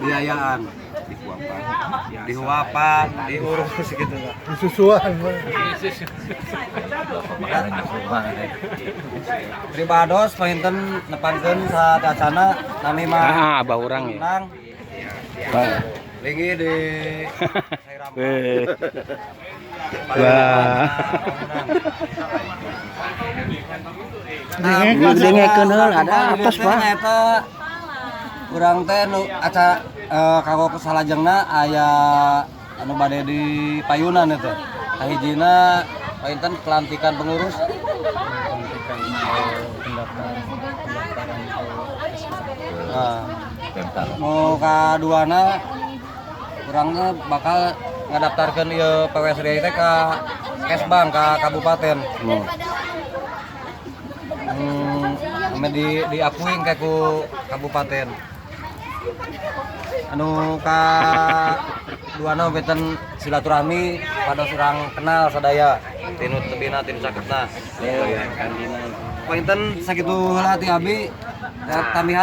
biayaan dihuapan diurus gitu lah Susuan. pribados pahinten nepangkeun sadacana nami mah abah urang ya. menang lingi di Wah. dengekeun heul ada atos Pak eta urang teh nu acara kanggo salajengna aya anu bade di payunan eta kahijina painten pelantikan pengurus mau kaduana urangna bakal ngadaptarkeun ieu PWSRI teh ka Kesbang ka kabupaten. Ame diakuing kayak ku kabupaten. Anu ka duana beten silaturahmi pada surang kenal sadaya tinu tebina tinu saketna. Painten sakitu heula ti abi tamihan